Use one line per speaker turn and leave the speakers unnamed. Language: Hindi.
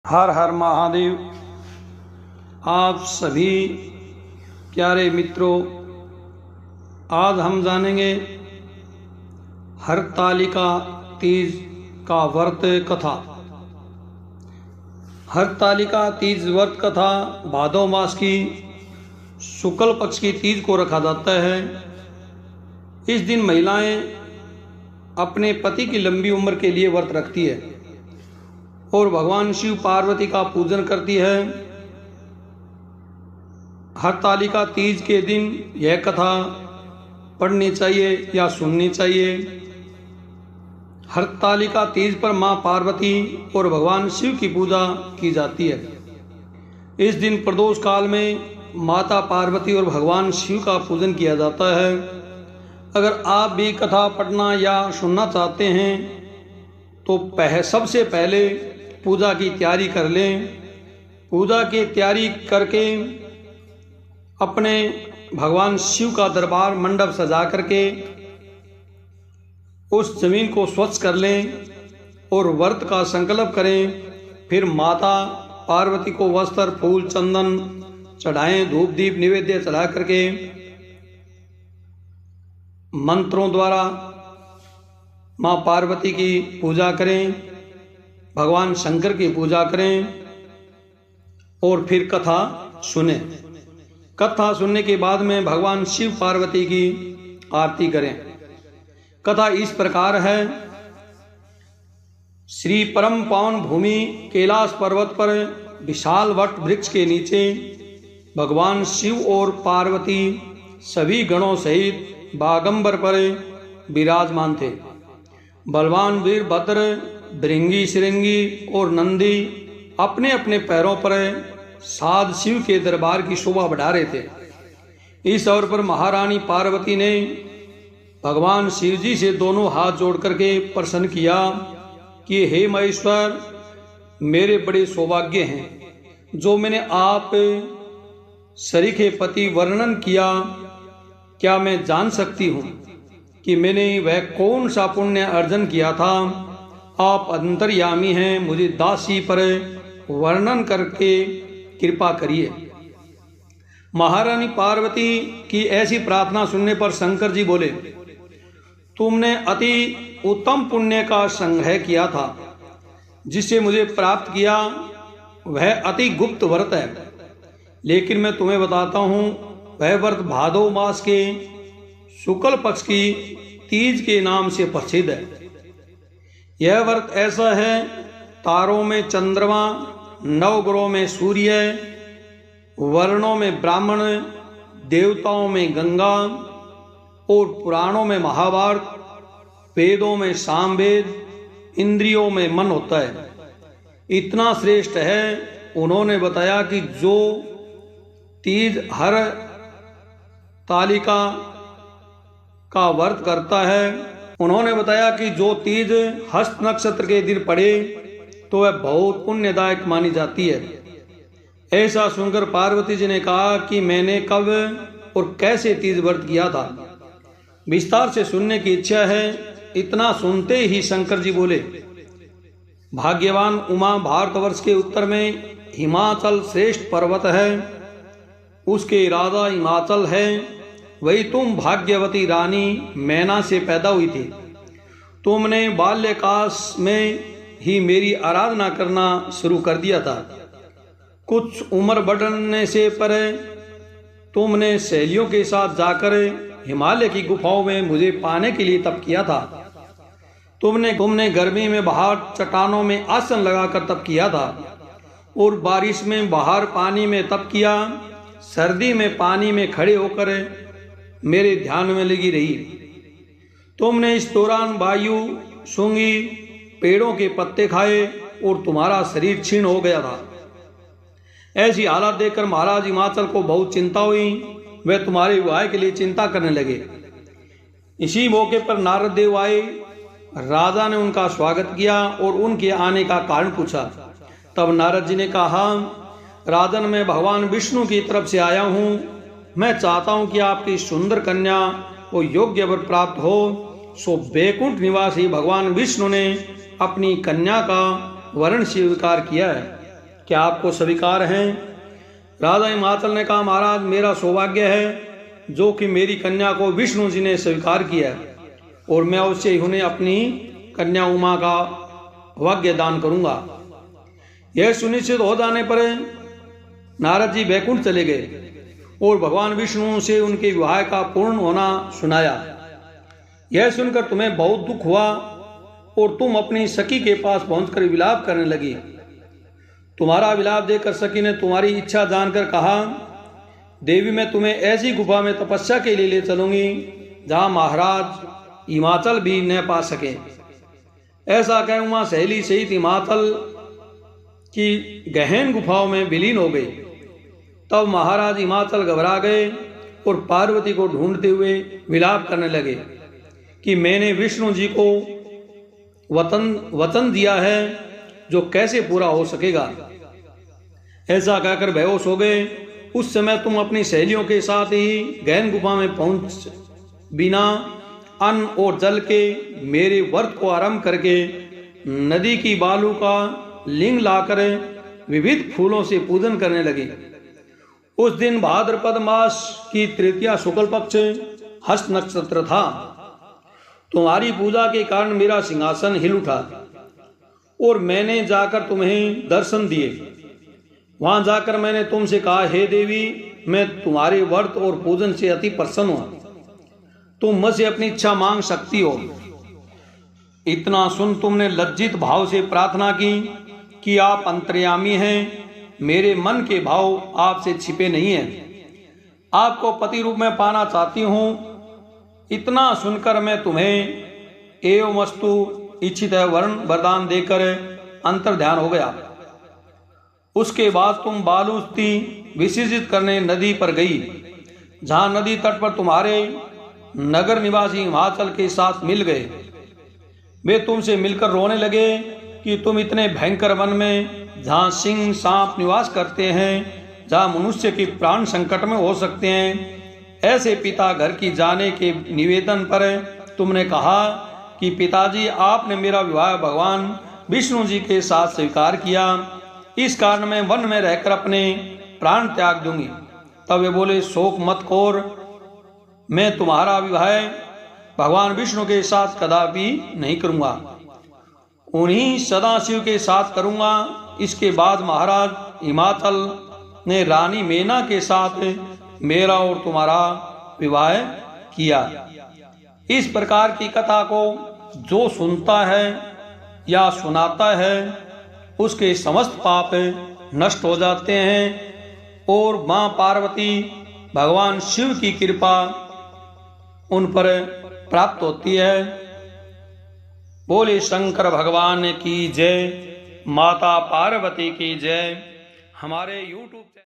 हर हर महादेव। आप सभी प्यारे मित्रों, आज हम जानेंगे हरतालिका तीज का व्रत कथा। हरतालिका तीज व्रत कथा भादव मास की शुक्ल पक्ष की तीज को रखा जाता है। इस दिन महिलाएं अपने पति की लंबी उम्र के लिए व्रत रखती है और भगवान शिव पार्वती का पूजन करती है। हरतालिका तीज के दिन यह कथा पढ़नी चाहिए या सुननी चाहिए। हरतालिका तीज पर मां पार्वती और भगवान शिव की पूजा की जाती है। इस दिन प्रदोष काल में माता पार्वती और भगवान शिव का पूजन किया जाता है। अगर आप भी कथा पढ़ना या सुनना चाहते हैं तो सबसे पहले पूजा की तैयारी कर लें। पूजा की तैयारी करके अपने भगवान शिव का दरबार मंडप सजा करके उस जमीन को स्वच्छ कर लें और व्रत का संकल्प करें। फिर माता पार्वती को वस्त्र, फूल, चंदन चढ़ाएं, धूप दीप नैवेद्य चढ़ा करके मंत्रों द्वारा मां पार्वती की पूजा करें, भगवान शंकर की पूजा करें और फिर कथा सुने। कथा सुनने के बाद में भगवान शिव पार्वती की आरती करें। कथा इस प्रकार है। श्री परम पावन भूमि कैलाश पर्वत पर विशाल वट वृक्ष के नीचे भगवान शिव और पार्वती सभी गणों सहित बागंबर पर विराजमान थे। बलवान वीरभद्र, भृंगी, श्रृंगी और नंदी अपने अपने पैरों पर साध शिव के दरबार की शोभा बढ़ा रहे थे। इस अवसर पर महारानी पार्वती ने भगवान शिव जी से दोनों हाथ जोड़ करके प्रसन्न किया कि हे महेश्वर, मेरे बड़े सौभाग्य हैं जो मैंने आप सरीखे पति वर्णन किया। क्या मैं जान सकती हूँ कि मैंने वह कौन सा पुण्य अर्जन किया था? आप अंतर्यामी हैं, मुझे दासी पर वर्णन करके कृपा करिए। महारानी पार्वती की ऐसी प्रार्थना सुनने पर शंकर जी बोले, तुमने अति उत्तम पुण्य का संग्रह किया था जिसे मुझे प्राप्त किया। वह अति गुप्त व्रत है, लेकिन मैं तुम्हें बताता हूँ, वह व्रत भादव मास के शुक्ल पक्ष की तीज के नाम से प्रसिद्ध है। यह व्रत ऐसा है, तारों में चंद्रमा, नवग्रहों में सूर्य, वर्णों में ब्राह्मण, देवताओं में गंगा और पुराणों में महाभारत, वेदों में सामवेद, इंद्रियों में मन होता है। इतना श्रेष्ठ है। उन्होंने बताया कि जो तीज हर तालिका का व्रत करता है, उन्होंने बताया कि जो तीज हस्त नक्षत्र के दिन पड़े तो वह बहुत पुण्यदायक मानी जाती है। ऐसा सुनकर पार्वती जी ने कहा कि मैंने कब और कैसे तीज व्रत किया था, विस्तार से सुनने की इच्छा है। इतना सुनते ही शंकर जी बोले, भाग्यवान उमा, भारतवर्ष के उत्तर में हिमाचल श्रेष्ठ पर्वत है, उसके राजा हिमाचल है। वही तुम भाग्यवती रानी मैना से पैदा हुई थी। तुमने बाल्यकाल में ही मेरी आराधना करना शुरू कर दिया था। कुछ उम्र बढ़ने से पर तुमने सहेलियों के साथ जाकर हिमालय की गुफाओं में मुझे पाने के लिए तप किया था। तुमने गर्मी में बाहर चट्टानों में आसन लगाकर तप किया था और बारिश में बाहर पानी में तप किया। सर्दी में पानी में खड़े होकर मेरे ध्यान में लगी रही। तुमने इस दौरान वायु सूंघी, पेड़ों के पत्ते खाए और तुम्हारा शरीर क्षीण हो गया था। ऐसी हालत देखकर महाराज हिमाचल को बहुत चिंता हुई। वे तुम्हारे विवाह के लिए चिंता करने लगे। इसी मौके पर नारद देव आए। राजा ने उनका स्वागत किया और उनके आने का कारण पूछा। तब नारद जी ने कहा, राजन, मैं भगवान विष्णु की तरफ से आया हूँ। मैं चाहता हूँ कि आपकी सुंदर कन्या को योग्य वर प्राप्त हो। सो बैकुंठ निवासी भगवान विष्णु ने अपनी कन्या का वर्ण स्वीकार किया है। क्या आपको स्वीकार हैं? राजा हिमाचल ने कहा, महाराज मेरा सौभाग्य है जो कि मेरी कन्या को विष्णु जी ने स्वीकार किया है और मैं उससे उन्हें अपनी कन्या उमा का भाग्य दान करूंगा। यह सुनिश्चित हो जाने पर नारद जी बैकुंठ चले गए और भगवान विष्णु से उनके विवाह का पूर्ण होना सुनाया। यह सुनकर तुम्हें बहुत दुख हुआ और तुम अपनी सखी के पास पहुंचकर विलाप करने लगी। तुम्हारा विलाप देखकर सखी ने तुम्हारी इच्छा जानकर कहा, देवी मैं तुम्हें ऐसी गुफा में तपस्या के लिए ले चलूंगी जहां महाराज हिमाचल भी न पा सके। ऐसा कह उमा सहेली सहित हिमाचल की गहन गुफाओं में विलीन हो गई। तब महाराज हिमाचल घबरा गए और पार्वती को ढूंढते हुए विलाप करने लगे कि मैंने विष्णु जी को वचन दिया है जो कैसे पूरा हो सकेगा। ऐसा कहकर बेहोश हो गए। उस समय तुम अपनी सहेलियों के साथ ही गहन गुफा में पहुंच बिना अन्न और जल के मेरे व्रत को आरंभ करके नदी की बालू का लिंग लाकर विविध फूलों से पूजन करने लगे। उस दिन भाद्रपद मास की तृतीया शुक्ल पक्ष हस्त नक्षत्र था। तुम्हारी पूजा के कारण मेरा सिंहासन हिल उठा और मैंने जाकर तुम्हें दर्शन दिए। वहां जाकर मैंने तुमसे कहा, हे देवी मैं तुम्हारे व्रत और पूजन से अति प्रसन्न हूं, तुम मुझसे अपनी इच्छा मांग सकती हो। इतना सुन तुमने लज्जित भाव से प्रार्थना की कि आप अंतर्यामी हैं, मेरे मन के भाव आपसे छिपे नहीं हैं, आपको पति रूप में पाना चाहती हूं। इतना सुनकर मैं तुम्हें एवं वस्तु इच्छित वर्ण वरदान देकर अंतर ध्यान हो गया। उसके बाद तुम बालूस्ती विसर्जित करने नदी पर गई, जहां नदी तट पर तुम्हारे नगर निवासी हिमाचल के साथ मिल गए। वे तुमसे मिलकर रोने लगे कि तुम इतने भयंकर वन में जहां सिंह सांप निवास करते हैं, जहां मनुष्य के प्राण संकट में हो सकते हैं, ऐसे पिता घर की जाने के निवेदन पर तुमने कहा कि पिताजी आपने मेरा विवाह भगवान विष्णु जी के साथ स्वीकार किया, इस कारण मैं वन में रहकर अपने प्राण त्याग दूंगी। तब वे बोले, शोक मत कोर, मैं तुम्हारा विवाह भगवान विष्णु के साथ कदापि नहीं करूंगा, उन्हीं सदाशिव के साथ करूंगा। इसके बाद महाराज हिमाचल ने रानी मेना के साथ मेरा और तुम्हारा विवाह किया। इस प्रकार की कथा को जो सुनता है या सुनाता है उसके समस्त पाप नष्ट हो जाते हैं और मां पार्वती भगवान शिव की कृपा उन पर प्राप्त होती है। बोले शंकर भगवान की जय, माता पार्वती की जय। हमारे YouTube